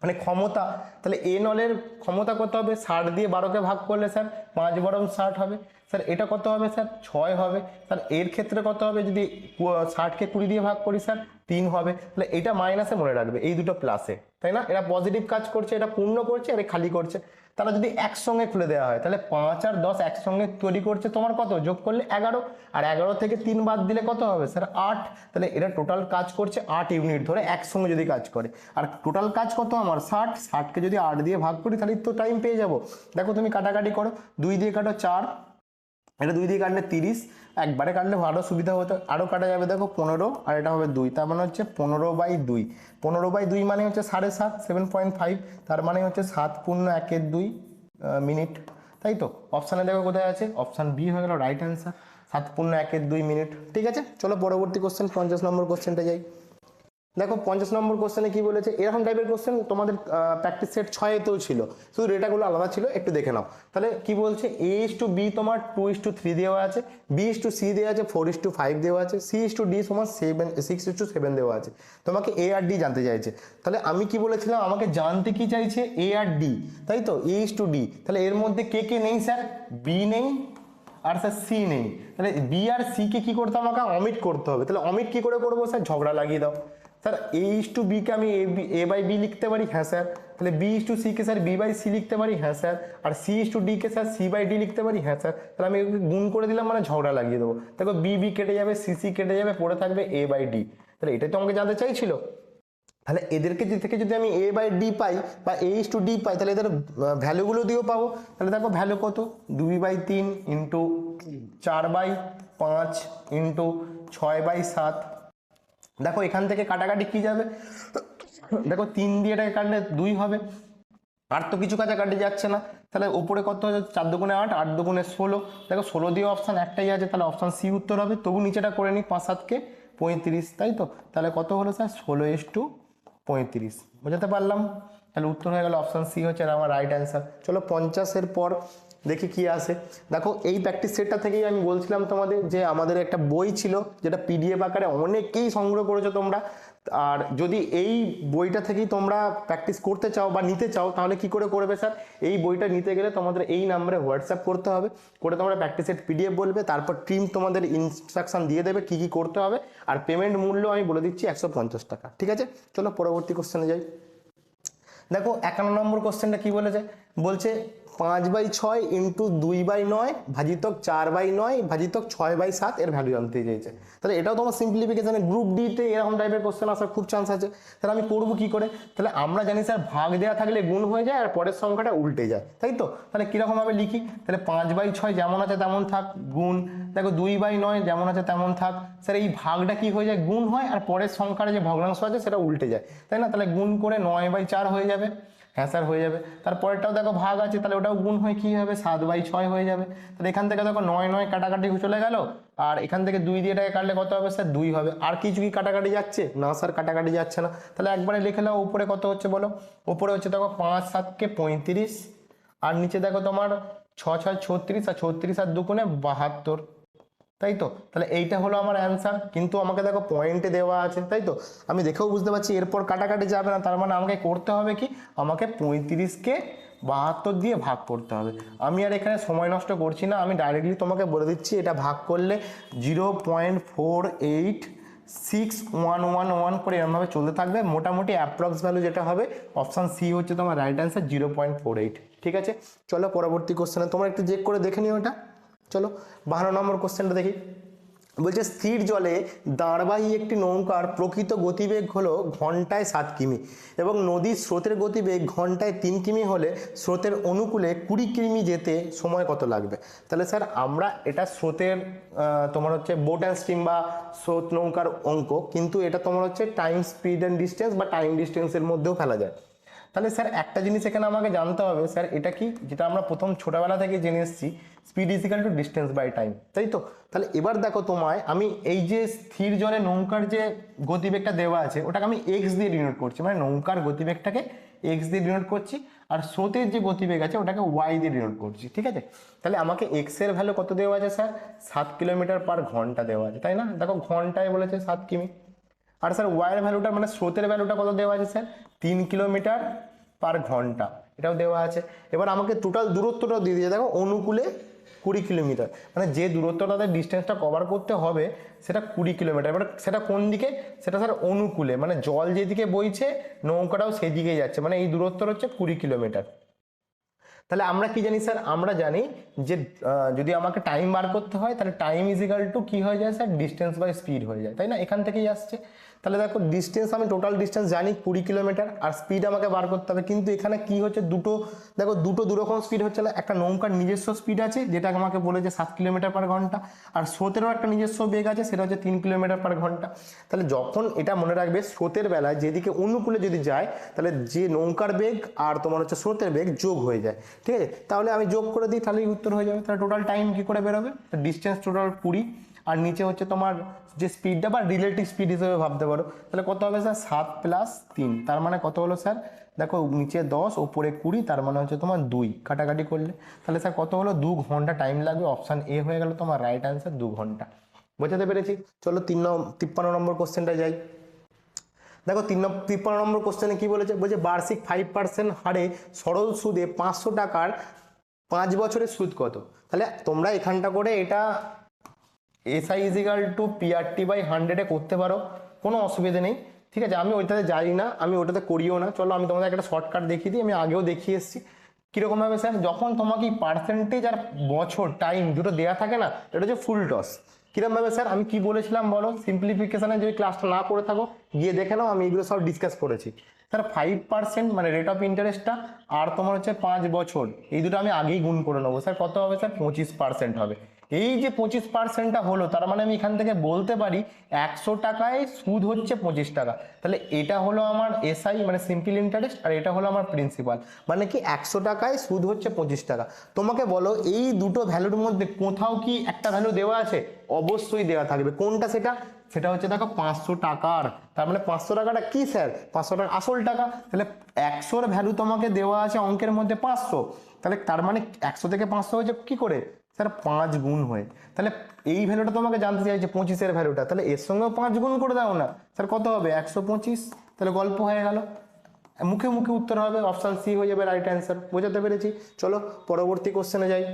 মানে ক্ষমতা। তাহলে এ নলের ক্ষমতা কত হবে, 60 দিয়ে 12কে ভাগ করলে স্যার 5 বরং 60 হবে। স্যার এটা কত হবে স্যার 6 হবে। স্যার এর ক্ষেত্রে কত হবে, যদি 60কে 20 দিয়ে ভাগ করি স্যার 3 হবে। তাহলে এটা মাইনাসে মনে রাখবে, এই দুটো প্লাসে, তাই না, এরা পজিটিভ কাজ করছে, এটা পূর্ণ করছে আর খালি করছে। তারা যদি একসঙ্গে খুলে দেওয়া হয় তাহলে 5 আর 10 একসঙ্গে তৈরি করছে তোমার কত, যোগ করলে 11, আর 11 থেকে 3 বাদ দিলে কত হবে স্যার 8। তাহলে এরা টোটাল কাজ করছে 8 ইউনিট ধরে একসঙ্গে যদি কাজ করে, আর টোটাল কাজ কত আমার 60, 60কে যদি 8 দিয়ে ভাগ করি তাহলে তো টাইম পেয়ে যাবো। দেখো তুমি কাটাকাটি করো, 2 দিয়ে কাটো 4, এটা 2 দিয়ে কাটলে 30, একবারে কাটলে ভালো সুবিধা হতো, আরও কাটা যাবে দেখো 15, আর এটা হবে 2, তার মানে হচ্ছে 15/2, 15/2 মানে হচ্ছে 7.5, 7.5, তার মানে হচ্ছে 7 পূর্ণ 1 এর 2 মিনিট, তাই তো। অপশানে দেখো কোথায় আছে, অপশান বি হয়ে গেল রাইট অ্যান্সার, 7 পূর্ণ 1 এর 2 মিনিট, ঠিক আছে। চলো পরবর্তী কোশ্চেন 50 নম্বর কোশ্চেনটা যাই। দেখো 50 নম্বর কোশ্চেনে কি বলেছে, এরকম টাইপের কোশ্চেন তোমাদের প্র্যাকটিস সেট 6-তেও ছিল, শুধু ডেটাগুলো আলাদা ছিল, একটু দেখে নাও। তাহলে কি বলছে, A:B তোমার 2:3 দেওয়া আছে, B:C দেওয়া আছে 4:5 দেওয়া আছে, C:D সমান 6:7 দেওয়া আছে। তোমাকে A আর D জানতে চাইছে। তাহলে আমি কি বলেছিলাম, আমাকে জানতে কি চাইছে, A আর D, তাই তো, A:D। তাহলে এর মধ্যে কে কে নেই স্যার, B নেই আর স্যার সি নেই। তাহলে বি আর সি কে কি করতে হবে, আমাকে অমিট করতে হবে। তাহলে অমিট কি করে করবো স্যার, ঝগড়া লাগিয়ে দাও। স্যার A:B কে আমি A/B লিখতে পারি, হ্যাঁ স্যার। তাহলে B:C কে স্যার B/C লিখতে পারি, হ্যাঁ স্যার। আর C:D কে স্যার C/D লিখতে পারি, হ্যাঁ স্যার। তাহলে আমি গুণ করে দিলাম, মানে ঝগড়া লাগিয়ে দেবো। দেখো B কেটে যাবে, C কেটে যাবে, পড়ে থাকবে A/D। তাহলে এটাই তো আমাকে জানতে চাইছিল। তাহলে এদেরকে থেকে যদি আমি A/D পাই বা A:D পাই, তাহলে এদের ভ্যালুগুলো দিয়েও পাবো। তাহলে দেখো ভ্যালু কত, 2/3 ইন্টু 4/5 ইন্টু 6/7। দেখো এখান থেকে কাটাকাটি কি যাবে, দেখো 3 দিয়ে এটাকে কাটলে 2 হবে, আর তো কিছু কাটাকাটি যাচ্ছে না। তাহলে উপরে কত হচ্ছে, 4 দুগুণে 8, 8 দুগুণে 16। দেখো 16 দিয়ে অপশান একটাই আছে, তাহলে অপশান সি উত্তর হবে। তবু নিচেটা করে নিই, 5 7কে 35, তাই তো। তাহলে কত হলো স্যার, 16:35, বোঝাতে পারলাম। তাহলে উত্তর হয়ে গেল অপশান সি হচ্ছে আমার রাইট অ্যান্সার। চলো 50-এর পর দেখি কি আসে। দেখো এই প্র্যাকটিস সেটটা থেকেই আমি বলছিলাম তোমাদের যে আমাদের একটা বই ছিল, যেটা PDF আকারে অনেকেই সংগ্রহ করেছো তোমরা। আর যদি এই বইটা থেকেই তোমরা প্র্যাকটিস করতে চাও বা নিতে চাও, তাহলে কি করে করবে স্যার, এই বইটা নিতে গেলে তোমাদের এই নাম্বারে হোয়াটসঅ্যাপ করতে হবে, করে তোমরা প্র্যাকটিস সেট PDF বলবে, তারপর টিম তোমাদের ইনস্ট্রাকশন দিয়ে দেবে কি কি করতে হবে। আর পেমেন্ট মূল্য আমি বলে দিচ্ছি 150 টাকা, ঠিক আছে। চলো পরবর্তী কোশ্চেনে যাই। দেখো 51 নম্বর কোশ্চেনটা কি বলেছে, বলছে 5/6 ইন্টু 2/9 ভাজিতক 4/9 ভাজিতক 6/7 এর ভ্যালু জানতে চাইছে। তাহলে এটাও তোমার সিম্পলিফিকেশনে গ্রুপ ডিতে এরকম টাইপের কোশ্চেন আসার খুব চান্স আছে। তাহলে আমি করবো কি করে? তাহলে আমরা জানি স্যার ভাগ দেওয়া থাকলে গুণ হয়ে যায় আর পরের সংখ্যাটা উল্টে যায়, তাই তো? তাহলে কিরকম ভাবে লিখি? তাহলে 5/6 যেমন আছে তেমন থাক, গুণ, দেখো 2/9 যেমন আছে তেমন থাক। স্যার এই ভাগটা কি হয়ে যায়? গুণ হয় আর পরের সংখ্যার যে ভগ্নাংশ আছে সেটা উল্টে যায়, তাই না? তাহলে গুণ করে 9/4 হয়ে যাবে। হ্যাঁ স্যার হয়ে যাবে। তারপরেরটাও দেখো ভাগ আছে, তাহলে ওটাও গুণ হয়ে কি হবে? 7/6 হয়ে যাবে। তাহলে এখান থেকে দেখো 9 কাটাকাটি চলে গেল, আর এখান থেকে 2 দিয়ে এটাকে কাটলে কত হবে স্যার? 2 হবে। আর কিছু কি কাটাকাটি যাচ্ছে? না স্যার কাটাকাটি যাচ্ছে না। তাহলে একবারে লিখে নাও উপরে কত হচ্ছে বলো। উপরে হচ্ছে দেখো 5 7 কে 35, আর নিচে দেখো তোমার 6 6 36, আর 36 আর 2 গুণে 72, তাই তো? তাহলে এইটা হলো আমার অ্যান্সার, কিন্তু আমাকে দেখো পয়েন্টে দেওয়া আছে, তাই তো? আমি দেখেও বুঝতে পারছি এরপর কাটাকাটি যাবে না, তার মানে আমাকে করতে হবে কি? আমাকে 35কে 72 দিয়ে ভাগ করতে হবে। আমি আর এখানে সময় নষ্ট করছি না, আমি ডাইরেক্টলি তোমাকে বলে দিচ্ছি এটা ভাগ করলে 0.48611 করে এরমভাবে চলতে থাকবে। মোটামুটি অ্যাপ্রক্স ভ্যালু যেটা হবে অপশান সি হচ্ছে তোমার রাইট অ্যান্সার, 0.48। ঠিক আছে, চলো পরবর্তী কোশ্চেনে তোমরা একটু চেক করে দেখে নিও এটা। চলো 52 নম্বর কোশ্চেনটা দেখি। বলছে স্থির জলে দাঁড়বাহী একটি নৌকার প্রকৃত গতিবেগ হলো ঘন্টায় 7 কিমি এবং নদীর স্রোতের গতিবেগ ঘন্টায় 3 কিমি হলে স্রোতের অনুকূলে 20 কিমি যেতে সময় কত লাগবে? তাহলে স্যার আমরা এটা স্রোতের তোমার হচ্ছে বোট অ্যান্ড স্টিম বা স্রোত নৌকার অঙ্ক, কিন্তু এটা তোমার হচ্ছে টাইম স্পিড অ্যান্ড ডিস্টেন্স বা টাইম ডিস্টেন্সের মধ্যেও ফেলা যায়। তাহলে স্যার একটা জিনিস এখানে আমাকে জানতে হবে, স্যার এটা কি, যেটা আমরা প্রথম ছোটবেলা থেকে জেনে এসেছি, speed is equal to distance by time, তাই তো? তাহলে এবার দেখো তোমায় আমি এই যে স্থির জলে নৌকার যে গতিবেগটা দেওয়া আছে ওটাকে আমি এক্স দিয়ে ডিনোট করছি, মানে নৌকার গতিবেগটাকে এক্স দিয়ে ডিনোট করছি, আর স্রোতের যে গতিবেগ আছে ওটাকে ওয়াই দিয়ে ডিনোট করছি, ঠিক আছে? তাহলে আমাকে এক্স এর ভ্যালু কত দেওয়া আছে স্যার? 7 কিলোমিটার পার ঘন্টা দেওয়া আছে, তাই না? দেখো ঘন্টায় বলেছে 7 কিমি। আর স্যার ওয়াইয়ের ভ্যালুটা মানে স্রোতের ভ্যালুটা কত দেওয়া আছে স্যার? 3 কিলোমিটার পার ঘন্টা, এটাও দেওয়া আছে। এবার আমাকে টোটাল দূরত্বটাও দিয়ে দিয়েছে, দেখো অনুকূলে 20 কিলোমিটার, মানে যে দূরত্বটা তাদের ডিস্টেন্সটা কভার করতে হবে সেটা 20 কিলোমিটার। এবার সেটা কোন দিকে? সেটা স্যার অনুকূলে, মানে জল যেদিকে বইছে নৌকাটাও সেই দিকেই যাচ্ছে, মানে এই দূরত্বটা হচ্ছে 20 কিলোমিটার। তাহলে আমরা কি জানি স্যার? আমরা জানি যে যদি আমাকে টাইম বার করতে হয় তাহলে টাইম ইজ ইকুয়াল টু কি হয়ে যায় স্যার? ডিস্টেন্স বাই স্পিড হয়ে যায়, তাই না? এখান থেকেই আসছে। তাহলে দেখো ডিস্টেন্স, আমি টোটাল ডিস্টেন্স জানি 20 কিলোমিটার, আর স্পিড আমাকে বার করতে হবে। কিন্তু এখানে কি হচ্ছে, দুটো দেখো দুটো দুরকম স্পিড হচ্ছে না। একটা নৌকার নিজস্ব স্পিড আছে যেটা আমাকে বলেছে 7 কিলোমিটার পার ঘন্টা, আর স্রোতেরও একটা নিজস্ব বেগ আছে সেটা হচ্ছে 3 কিলোমিটার পার ঘন্টা। তাহলে যখন এটা মনে রাখবে স্রোতের বেলায় যেদিকে অনুকূলে যদি যায় তাহলে যে নৌকার বেগ আর তোমার হচ্ছে স্রোতের বেগ যোগ হয়ে যায়, ঠিক আছে? তাহলে আমি যোগ করে দিই, তাহলেই উত্তর হয়ে যাবে। তাহলে টোটাল টাইম কি করে বেরোবে? ডিস্টেন্স টোটাল 20, আর নিচে হচ্ছে তোমার যে স্পিডটা বা রিলেটিভ স্পিড হিসেবে ভাবতে পারো। তাহলে কত হবে স্যার? 7 + 3, তার মানে কত হলো স্যার? দেখো নিচে 10 ওপরে 20, তার মানে হচ্ছে তোমার 2, কাটাকাটি করলে তাহলে স্যার কত হলো? 2 ঘন্টা টাইম লাগবে। অপশান এ হয়ে গেল তোমার রাইট অ্যান্সার, 2 ঘন্টা। বোঝাতে পেরেছি? চলো 53 নম্বর কোশ্চেনটা যাই। দেখো 53 নম্বর কোশ্চেনে কি বলেছে? বলছে বার্ষিক 5% হারে সরল সুদে 500 টাকার 5 বছরের সুদ কত? তাহলে তোমরা এখানটা করে এটা SI = PRT/100 করতে পারো, কোনো অসুবিধা নেই, ঠিক আছে? আমি ওইটাতে যাই না, আমি ওটাতে করিও না। চলো আমি তোমাদের একটা শর্টকাট দেখিয়ে দিই, আমি আগেও দেখিয়ে এসেছি। কীরকম ভাবে স্যার? যখন তোমাকে পার্সেন্টেজ আর বছর টাইম দুটো দেওয়া থাকে না, এটা হচ্ছে ফুল টস। কিরকম ভাবে স্যার? আমি কি বলেছিলাম বলো? সিম্পলিফিকেশনে যদি ক্লাসটা না করে থাকো গিয়ে দেখে নাও, আমি এগুলো সব ডিসকাস করেছি। স্যার 5% মানে রেট অফ ইন্টারেস্টটা, আর তোমার হচ্ছে 5 বছর, এই দুটো আমি আগেই গুণ করে নেবো। স্যার কত হবে স্যার? 25% হবে। এই যে 25%টা হলো, তার মানে আমি এখান থেকে বলতে পারি 100 টাকায় সুদ হচ্ছে 25 টাকা। তাহলে এটা হলো আমার SI মানে সিম্পল ইন্টারেস্ট, আর এটা হলো আমার প্রিন্সিপাল, মানে কি 100 টাকায় সুদ হচ্ছে 25 টাকা। তোমাকে বলো এই দুটো ভ্যালুর মধ্যে কোথাও কি একটা ভ্যালু দেওয়া আছে? অবশ্যই দেওয়া থাকবে। কোনটা সেটা? সেটা হচ্ছে দেখো 500 টাকার, তার মানে 500 টাকাটা কি স্যার? 500 টাকা আসল টাকা। তাহলে 100-র ভ্যালু তোমাকে দেওয়া আছে অঙ্কের মধ্যে 500, তাহলে তার মানে 100 থেকে 500 হয়েছে কি করে স্যার? 5 গুণ হয়ে। তাহলে এই ভ্যালুটা তোমাকে জানতে চাইছে 25-এর ভ্যালুটা, তাহলে এর সঙ্গেও 5 গুণ করে দাও না স্যার, কত হবে? 125। তাহলে গল্প হয়ে গেল, মুখে মুখে উত্তর হবে, অপশান সি হয়ে যাবে রাইট অ্যান্সার। বোঝাতে পেরেছি? চলো পরবর্তী কোশ্চেনে যাই।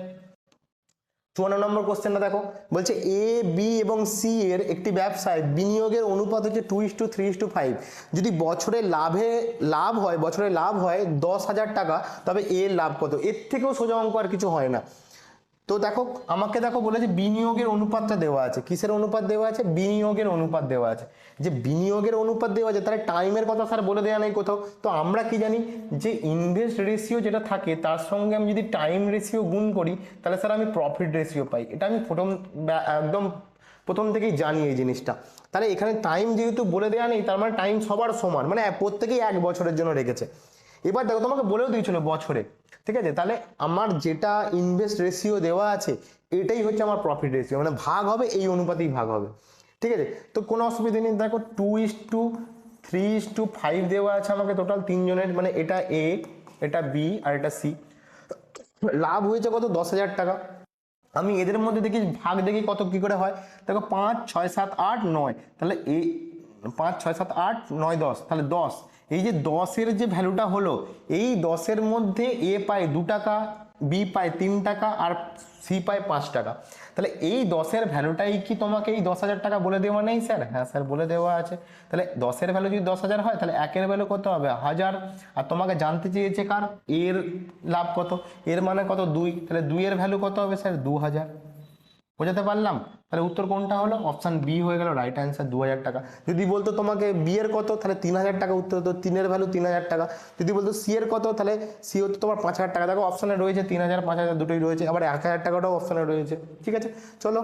54 নম্বর কোশ্চেনটা দেখো, বলছে এ বি এবং সি এর একটি ব্যবসায় বিনিয়োগের অনুপাত হচ্ছে 2:3:5। যদি বছরে লাভ হয় 10,000 টাকা, তবে এর লাভ কত? এর থেকেও সোজা অঙ্ক আর কিছু হয় না। তো দেখো আমাকে দেখো বলেছে বিনিয়োগের অনুপাতটা দেওয়া আছে। কিসের অনুপাত দেওয়া আছে? বিনিয়োগের অনুপাত দেওয়া আছে। যে বিনিয়োগের অনুপাত দেওয়া আছে, তাহলে টাইমের কথা স্যার বলে দেওয়া নেই কোথাও। তো আমরা কি জানি যে ইনভেস্ট রেশিও যেটা থাকে তার সঙ্গে আমি যদি টাইম রেশিও গুণ করি, তাহলে স্যার আমি প্রফিট রেশিও পাই। এটা আমি একদম প্রথম থেকেই জানি এই জিনিসটা। তাহলে এখানে টাইম যেহেতু বলে দেওয়া নেই, তার মানে টাইম সবার সমান, মানে প্রত্যেকেই 1 বছরের জন্য রেখেছে। এবার দেখো তোমাকে বলেও দিয়েছিল বছরে, ঠিক আছে? তাহলে আমার যেটা ইনভেস্ট রেশিও দেওয়া আছে এটাই হচ্ছে আমার প্রফিট রেশিও, মানে ভাগ হবে এই অনুপাতেই ভাগ হবে, ঠিক আছে? তো কোনো অসুবিধা নেই। দেখো 2:3:5 দেওয়া আছে আমাকে টোটাল 3 জনের, মানে এটা এ, এটা বি আর এটা সি। লাভ হয়েছে কত? 10,000 টাকা। আমি এদের মধ্যে দেখি ভাগ দেখি কত কি করে হয়। দেখো 5, 6, 7, 8, 9, তাহলে এই 5, 6, 7, 8, 9, 10, তাহলে 10। এই যে 10-এর যে ভ্যালুটা হলো, এই 10-এর মধ্যে এ পায় 2 টাকা, বি পায় 3 টাকা আর সি পায় 5 টাকা। তাহলে এই 10-এর ভ্যালুটাই কি তোমাকে এই 10,000 টাকা বলে দেওয়া নেই স্যার? হ্যাঁ স্যার বলে দেওয়া আছে। তাহলে 10-এর ভ্যালু যদি 10,000 হয়, তাহলে 1-এর ভ্যালু কত হবে? 1000। আর তোমাকে জানতে চেয়েছে কার? এর লাভ কত? এর মানে কত? 2। তাহলে 2-এর ভ্যালু কত হবে স্যার? 2000। বোঝাতে পারলাম? তাহলে উত্তর কোনটা হলো? অপশন বি হয়ে গেল রাইট অ্যান্সার, 2000 টাকা। যদি বলতো তোমাকে বি এর কত, তাহলে 3000 টাকা উত্তর হতো, 3-এর ভ্যালু 3000 টাকা। যদি বলতো সি এর কত, তাহলে সি হতো তোমার 5000 টাকা। দেখো অপশনে রয়েছে 3000, 5000 দুটোই রয়েছে, আবার 1000 টাকাটাও অপশনে রয়েছে, ঠিক আছে? চলো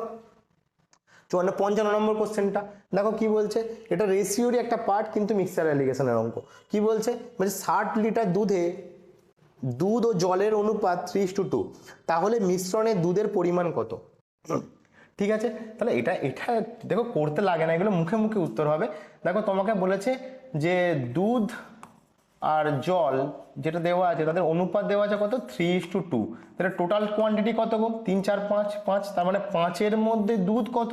55 নম্বর কোশ্চেনটা দেখো কি বলছে। এটা রেশিওরই একটা পার্ট, কিন্তু মিক্সচার অ্যালিগেশনের অঙ্ক। কি বলছে? 60 লিটার দুধ ও জলের অনুপাত 3:2, তাহলে মিশ্রণে দুধের পরিমাণ কত? ঠিক আছে, তাহলে এটা দেখো করতে লাগে না, এগুলো মুখে মুখে উত্তর হবে। দেখো তোমাকে বলেছে যে দুধ আর জল যেটা দেওয়া আছে তাদের অনুপাত দেওয়া আছে কত? 3:2। তাহলে টোটাল কোয়ান্টিটি কত গো? 3, 4, 5, 5। তার মানে 5-এর মধ্যে দুধ কত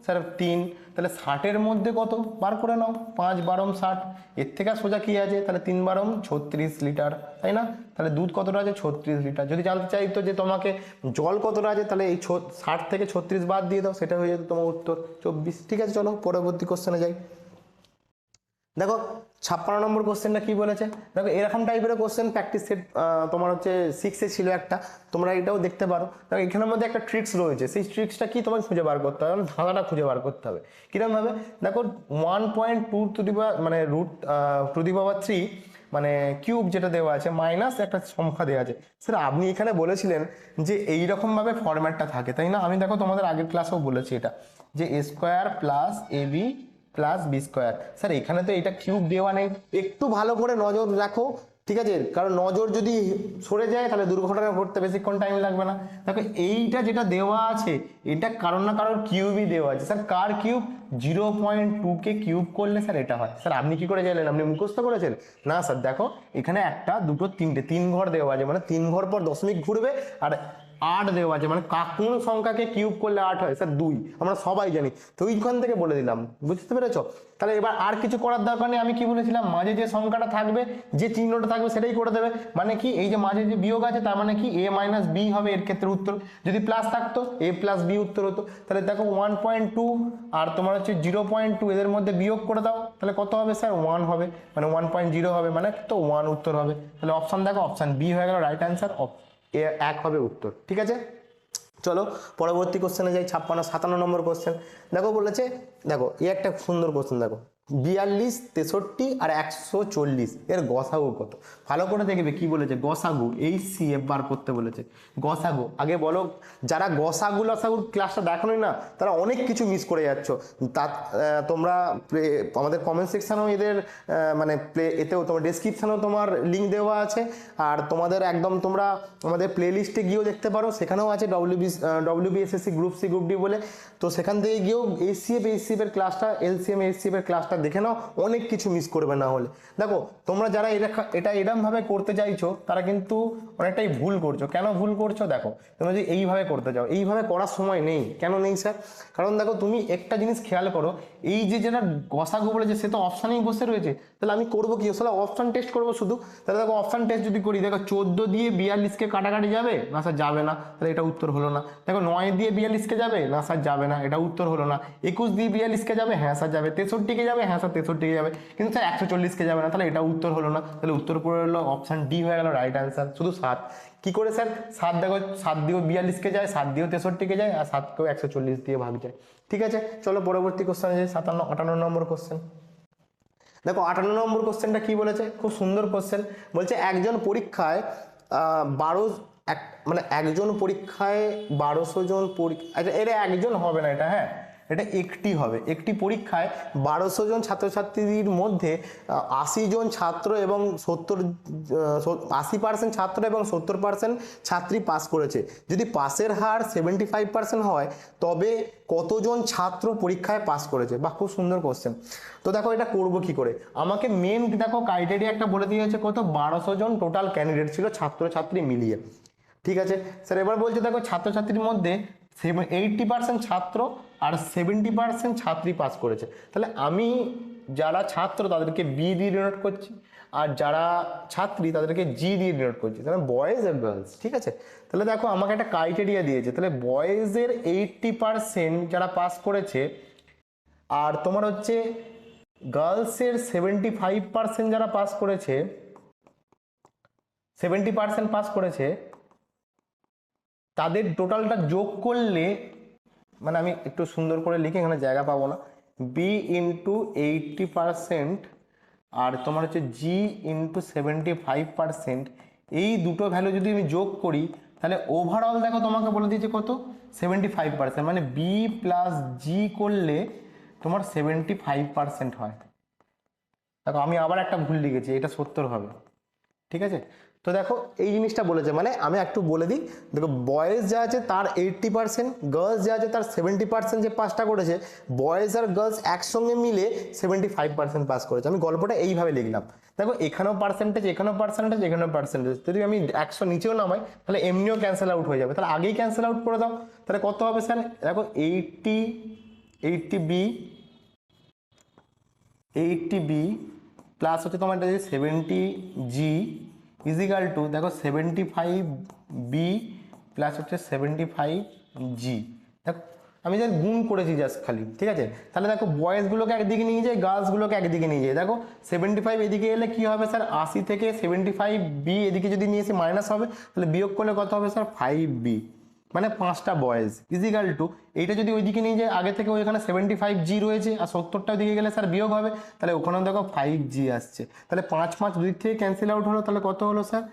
স্যার? 3। তাহলে 60-এর মধ্যে কত বার করে নাও। 5 বারম 60। এর থেকে সোজা কি আছে? তাহলে 3 বারম 36 লিটার, তাই না? তাহলে দুধ কতটা আছে? 36 লিটার। যদি জানতে চাইতো যে তোমাকে জল কতটা আছে, তাহলে এই 60 থেকে 36 বাদ দিয়ে দাও, সেটা হয়ে যেত তোমার উত্তর 24। ঠিক আছে, চলো পরবর্তী কোশ্চেনে যাই। দেখো 56 নম্বর কোশ্চেনটা কি বলেছে। দেখো এরকম টাইপের কোশ্চেন প্র্যাকটিস সেট তোমার হচ্ছে 6-এ ছিল একটা, তোমরা এটাও দেখতে পারো। দেখো এখানের মধ্যে একটা ট্রিক্স রয়েছে, সেই ট্রিক্সটা কি তোমাকে খুঁজে বার করতে হবে, ধাঁধাটা খুঁজে বার করতে হবে। কিরকম ভাবে? দেখো 1.2 টু দি পাওয়ার মানে √3 মানে কিউব যেটা দেওয়া আছে, মাইনাস একটা সংখ্যা দেওয়া আছে। স্যার আপনি এখানে বলেছিলেন যে এইরকম ভাবে ফরম্যাটটা থাকে, তাই না? আমি দেখো তোমাদের আগের ক্লাসেও বলেছি এটা, যে a square plus ab plus B square. Sir এখানে তো এটা কিউব দেওয়া নেই, একটু ভালো করে নজর রাখো, ঠিক আছে? কারণ নজর যদি সরে যায় তাহলে দুর্ঘটনা ঘটতে বেশিক্ষণ টাইম লাগবে না। দেখো এইটা যেটা দেওয়া আছে এটা কারোর না কারোর কিউবই দেওয়া আছে। স্যার কার কিউব? 0.2 কে কিউব করলে স্যার এটা হয়। স্যার আপনি কি করে জানলেন? আপনি মুখস্থ করেছেন? না স্যার, দেখো এখানে 1, 2, 3, 3 ঘর দেওয়া আছে, মানে 3 ঘর পর দশমিক ঘুরবে, আর 8 দেওয়া আছে, মানে কোন সংখ্যাকে কিউব করলে 8 হয়? স্যার 2, আমরা সবাই জানি। তো ওইখান থেকে বলে দিলাম, বুঝতে পেরেছো? তাহলে এবার আর কিছু করার দরকার নেই। আমি কি বলেছিলাম? মাঝে যে সংখ্যাটা থাকবে, যে চিহ্নটা থাকবে সেটাই করে দেবে। মানে কি, এই যে মাঝে যে বিয়োগ আছে তার মানে কি a মাইনাস বি হবে এর ক্ষেত্রে উত্তর। যদি প্লাস থাকতো a প্লাস বি উত্তর হতো। তাহলে দেখো 1.2 আর তোমার হচ্ছে 0.2 এদের মধ্যে বিয়োগ করে দাও, তাহলে কত হবে স্যার? 1 হবে, মানে 1.0 হবে, মানে তো 1 উত্তর হবে। তাহলে অপশন দেখো, অপশন বি হয়ে গেল রাইট অ্যান্সার, 1 হবে উত্তর। ঠিক আছে, চলো পরবর্তী কোশ্চেনে যাই। 57 নম্বর কোশ্চেন দেখো বলেছে। দেখো একটা সুন্দর কোশ্চেন, দেখো 42, 63 আর 140 এর গসাগু কত? ভালো করে দেখবে কি বলেছে, গসাগু HCF বার করতে বলেছে। গসাগু আগে বলো, যারা গসাগু লসাগুর ক্লাসটা দেখোনি না তারা অনেক কিছু মিস করে যাচ্ছ। তা তোমরা আমাদের কমেন্ট সেকশানেও এদের মানে এতেও তোমার ডেসক্রিপশানেও তোমার লিঙ্ক দেওয়া আছে, আর তোমাদের একদম তোমরা আমাদের প্লে লিস্টে গিয়েও দেখতে পারো, সেখানেও আছে WBSSC group C group D বলে। তো সেখান থেকে গিয়েও HCF এর ক্লাসটা, LCM HCF এর ক্লাসটা দেখে নাও, অনেক কিছু মিস করবে না হলে। দেখো তোমরা যারা এটা এরমভাবে করতে চাইছো তারা কিন্তু অনেকটাই ভুল করছো। কেন ভুল করছো? দেখো তোমরা যদি এইভাবে করতে চাও, এইভাবে করার সময় নেই। কেন নেই স্যার? কারণ দেখো তুমি একটা জিনিস খেয়াল করো, এই যে যেটা গসাগু বলেছে সে তো অপশানেই বসে রয়েছে, তাহলে আমি করবো কি? আসলে অপশান টেস্ট করবো শুধু। তাহলে দেখো অপশান টেস্ট যদি করি, দেখো 14 দিয়ে 42কে কাটাকাটি যাবে না স্যার? যাবে না, তাহলে এটা উত্তর হলো না। দেখো 9 দিয়ে 42কে যাবে না স্যার? যাবে না, এটা উত্তর হলো না। 21 দিয়ে 42কে যাবে, হ্যাঁ স্যার যাবে। 63কে যাবে, হ্যাঁ স্যার 63কে যাবে, কিন্তু স্যার 140কে যাবে না, তাহলে এটা উত্তর হলো না। তাহলে উত্তর পড়ে হলো অপশান ডি হয়ে গেল রাইট অ্যান্সার। শুধু 7 কি করে স্যার? 7 দেখো 7 দিয়েও 42কে যায়, 7 দিয়েও 63কে যায়, আর 7কেও 140 দিয়ে ভাগ যায়। ঠিক আছে, চলো পরবর্তী কোশ্চেন যাই। 58 নম্বর কোশ্চেন। দেখো 58 নম্বর কোশ্চেনটা কি বলেছে, খুব সুন্দর কোশ্চেন। বলছে একজন পরীক্ষায় 1200 জন আচ্ছা এটা একজন হবে না এটা, হ্যাঁ এটা একটি হবে। একটি পরীক্ষায় 1200 জন ছাত্রছাত্রীর মধ্যে 80 জন ছাত্র এবং 80% ছাত্র এবং 70% ছাত্রী পাস করেছে। যদি পাসের হার 75% হয় তবে কতজন ছাত্র পরীক্ষায় পাস করেছে? বা খুব সুন্দর কোশ্চেন। তো দেখো এটা করব কি করে? আমাকে মেন দেখো ক্রাইটেরিয়া একটা বলে দিয়েছে, কত? 1200 জন টোটাল ক্যান্ডিডেট ছিল ছাত্রছাত্রী মিলিয়ে। ঠিক আছে স্যার, এবার বলছে দেখো ছাত্রছাত্রীর মধ্যে 80% ছাত্র আর 70% ছাত্রী পাস করেছে। তাহলে আমি যারা ছাত্র তাদেরকে বি দিয়ে ডিনোট করছি, আর যারা ছাত্রী তাদেরকে জি দিয়ে ডিনোট করছি, তাহলে বয়েজ আর গার্লস। ঠিক আছে, তাহলে দেখো আমাকে একটা ক্রাইটেরিয়া দিয়েছে, তাহলে বয়েজের 80% যারা পাস করেছে, আর তোমার হচ্ছে গার্লসের 75% যারা পাস করেছে, 70% পাস করেছে, তাদের টোটালটা যোগ করলে, মানে আমি একটু সুন্দর করে লিখে এখানে জায়গা পাবো না, বি ইন্টু 80% আর তোমার হচ্ছে জি ইন্টু 75%, এই দুটো ভ্যালু যদি আমি যোগ করি তাহলে ওভারঅল দেখো তোমাকে বলে দিয়েছে কত? 75%, মানে বি প্লাস জি করলে তোমার 75% হয়। দেখো আমি আবার একটা ভুল লিখেছি, এটা 70 হবে। ঠিক আছে, তো দেখো এই জিনিসটা বলেছে, মানে আমি একটু বলে দিই। দেখো বয়েজ যা আছে তার 80%, গার্লস যা আছে তার 70% যে পাসটা করেছে, বয়েজ আর গার্লস একসঙ্গে মিলে 75% পাস করেছে। আমি গল্পটা এইভাবে লিখলাম। দেখো এখানেও পার্সেন্টেজ, এখানেও পার্সেন্টেজ, এখানেও পার্সেন্টেজ, যদি আমি 100 নিচেও নামাই তাহলে এমনিও ক্যান্সেল আউট হয়ে যাবে। তাহলে আগেই ক্যান্সেল আউট করে দাও। তাহলে কত হবে স্যার? দেখো 80B প্লাস হচ্ছে তোমার 70G ইজিক্যাল টু, দেখো 75B প্লাস হচ্ছে 75G। দেখো আমি যা গুণ করেছি জাস্ট খালি। ঠিক আছে, তাহলে দেখো বয়েজগুলোকে একদিকে নিয়ে যায়, গার্লসগুলোকে একদিকে নিয়ে যায়। দেখো 75 এদিকে এলে কি হবে স্যার? 80 থেকে 75B এদিকে যদি নিয়ে এসে মাইনাস হবে, তাহলে বিয়োগ করলে কত হবে স্যার? 5B, মানে 5টা বয়েজ ইজিক্যাল টু, এইটা যদি ওইদিকে নিয়ে যায়, আগে থেকে ওইখানে 75G রয়েছে আর 70টা ওইদিকে গেলে স্যার বিয়োগ হবে, তাহলে ওখানেও দেখো 5G আসছে। তাহলে 5 5 দুই থেকে ক্যান্সেল আউট হলো, তাহলে কত হলো স্যার?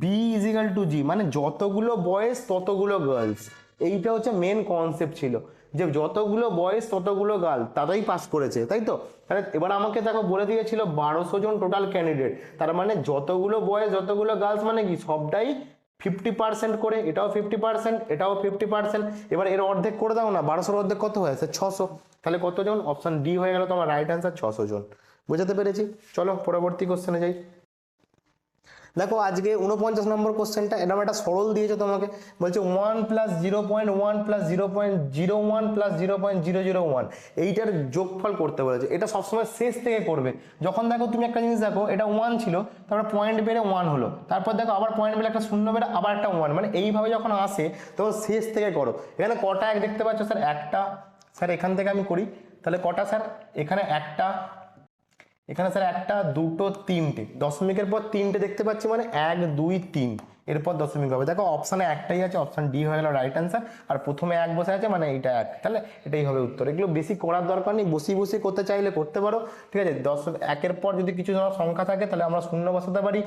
বি ইজিক্যাল টু জি, মানে যতগুলো বয়েজ ততগুলো গার্লস। এইটা হচ্ছে মেন কনসেপ্ট ছিল, যে যতগুলো বয়েজ ততগুলো গার্ল তারাই পাস করেছে, তাই তো? তাহলে এবার আমাকে দেখো বলে দিয়েছিল 1200 জন টোটাল ক্যান্ডিডেট, তার মানে যতগুলো বয়েজ যতগুলো গার্লস, মানে কি সবটাই 50% করে, এটাও 50%, এটাও 50%। এবার এর অর্ধেক করে দাও না, 1200-র অর্ধেক কত হয়েছে? 600। তাহলে কতজন? অপশন ডি হয়ে গেল তোমার রাইট অ্যান্সার, 600 জন। বুঝাতে পেরেছি? চলো পরবর্তী কোশ্চেনে যাই। দেখো আজকে 49 নম্বর কোশ্চেনটা, এরকম একটা সরল দিয়েছে তোমাকে, বলছে 1 প্লাস 0.1 প্লাস 0.01 প্লাস 0.001, এইটার যোগফল করতে বলেছে। এটা সবসময় শেষ থেকে করবে। যখন দেখো তুমি একটা জিনিস দেখো, এটা 1 ছিল, তারপর পয়েন্ট বেড়ে 1 হলো, তারপর দেখো আবার পয়েন্ট বেড়ে একটা শূন্য বেড়ে আবার একটা 1, মানে এইভাবে যখন আসে তখন শেষ থেকে করো। এখানে কটা এক দেখতে পাচ্ছ স্যার? একটা। স্যার এখান থেকে আমি করি, তাহলে কটা স্যার? এখানে একটা, এখানে স্যার একটা, দুটো, তিনটে, দশমিকের পর তিনটে দেখতে পাচ্ছি, মানে 1 2 3, এরপর দশমিক হবে। দেখো অপশানে একটাই আছে, অপশান ডি হয়ে গেল রাইট অ্যান্সার। আর প্রথমে 1 বসে আছে, মানে এইটা 1, তাহলে এটাই হবে উত্তর। এগুলো বেশি করার দরকার নেই, বসিয়ে করতে চাইলে করতে পারো। ঠিক আছে, 1-এর পর যদি কিছু সংখ্যা থাকে তাহলে আমরা শূন্য বসাতে পারি,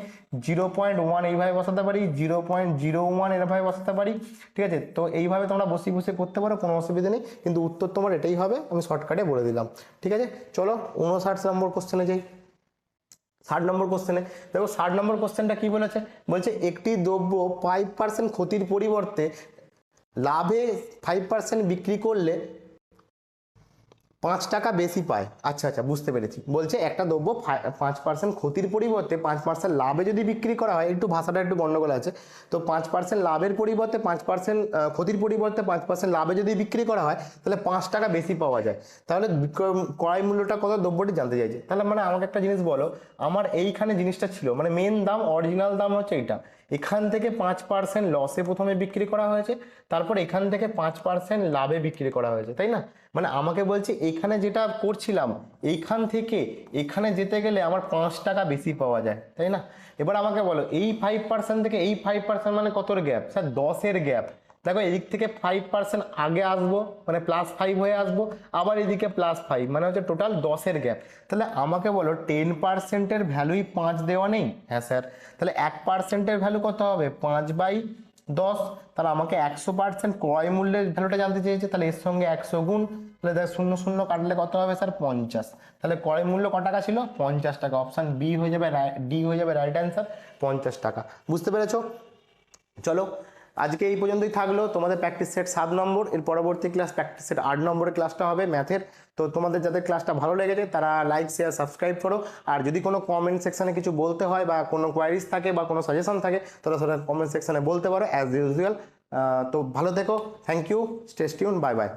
0.1 এইভাবে বসাতে পারি, 0.01 এরভাবে বসাতে পারি। ঠিক আছে, তো এইভাবে তোমরা বসিয়ে করতে পারো, কোনো অসুবিধা নেই, কিন্তু উত্তর তোমার এটাই হবে, আমি শর্টকাটে বলে দিলাম। ঠিক আছে, চলো 59 নম্বর কোশ্চেনে যাই। 60 নম্বর কোশ্চেনে দেখো, 60 নম্বর কোশ্চেনটা কি বলেছে? বলছে একটি দ্রব্য 5% ক্ষতির পরিবর্তে লাভে 5% বিক্রি করলে 5 টাকা বেশি পায়। আচ্ছা আচ্ছা, বুঝতে পেরেছি। বলছে একটা দ্রব্য 5% ক্ষতির পরিবর্তে 5% লাভে যদি বিক্রি করা হয়, একটু ভাষাটা একটু গন্ডগোল আছে, তো 5% লাভের পরিবর্তে 5% ক্ষতির পরিবর্তে 5% লাভে যদি বিক্রি করা হয় তাহলে 5 টাকা বেশি পাওয়া যায়। তাহলে ক্রয় মূল্যটা কত দ্রব্যটি জানতে চাইছে। তাহলে মানে আমাকে একটা জিনিস বলো, আমার এইখানে জিনিসটা ছিল মানে মেন দাম, অরিজিনাল দাম হচ্ছে এটা, এখান থেকে 5% লসে প্রথমে বিক্রি করা হয়েছে, তারপর এখান থেকে 5% লাভে বিক্রি করা হয়েছে, তাই না? মানে আমাকে বলছে এখানে যেটা করছিলাম এইখান থেকে এখানে যেতে গেলে আমার 5 টাকা বেশি পাওয়া যায়, তাই না? এবার আমাকে বলো এই 5% থেকে এই 5% মানে কতর গ্যাপ স্যার? 10-এর গ্যাপ। দেখো এদিক থেকে 5% আগে আসবো মানে +5 হয়ে আসবো, আবার এদিকে +5 মানে হচ্ছে টোটাল 10-এর গ্যাপ। তাহলে আমাকে বলো 10%-এর ভ্যালুই 5 দেওয়া নেই? হ্যাঁ স্যার। তাহলে 1%-এর ভ্যালু কত হবে? 5/10। তাহলে আমাকে 100% ক্রয় মূল্যের ভ্যালুটা জানতে চেয়েছে, তাহলে এর সঙ্গে 100 গুণ, তাহলে দেখ 0 0 কাটলে কত হবে স্যার? 50। তাহলে ক্রয় মূল্য ক টাকা ছিল? 50 টাকা। অপশান বি হয়ে যাবে, ডি হয়ে যাবে রাইট অ্যান্সার, 50 টাকা। বুঝতে পেরেছো? চলো আজকে এই পর্যন্তই থাকলো তোমাদের প্র্যাকটিস সেট 7 নম্বর। এর পরবর্তী ক্লাস প্র্যাকটিস সেট 8 নম্বরের ক্লাসটা হবে ম্যাথের। তো তোমাদের যাদের ক্লাসটা ভালো লেগেছে তারা লাইক শেয়ার সাবস্ক্রাইব করো। আর যদি কোনো কমেন্ট সেকশনে কিছু বলতে হয় বা কোনো কোয়ারিজ থাকে বা কোনো সাজেশন থাকে তাহলে সেটা কমেন্ট সেকশনে বলতে পারো অ্যাজ ইউজুয়াল। তো ভালো থেকো, thank you, stay tune, bye by.